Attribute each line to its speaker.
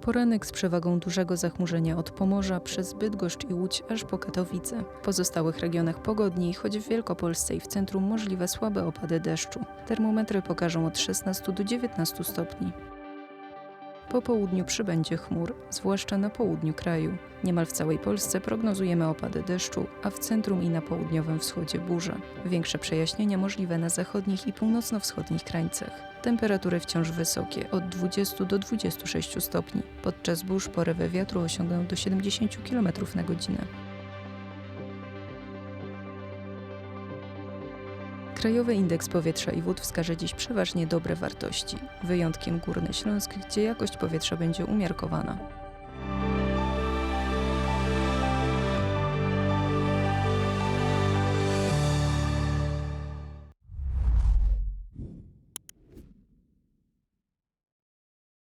Speaker 1: Poranek z przewagą dużego zachmurzenia od Pomorza przez Bydgoszcz i Łódź aż po Katowice. W pozostałych regionach pogodniej, choć w Wielkopolsce i w centrum możliwe słabe opady deszczu. Termometry pokażą od 16 do 19 stopni. Po południu przybędzie chmur, zwłaszcza na południu kraju. Niemal w całej Polsce prognozujemy opady deszczu, a w centrum i na południowym wschodzie burze. Większe przejaśnienia możliwe na zachodnich i północno-wschodnich krańcach. Temperatury wciąż wysokie, od 20 do 26 stopni. Podczas burz porywy wiatru osiągną do 70 km na godzinę. Krajowy Indeks Powietrza i Wód wskaże dziś przeważnie dobre wartości. Wyjątkiem Górny Śląsk, gdzie jakość powietrza będzie umiarkowana.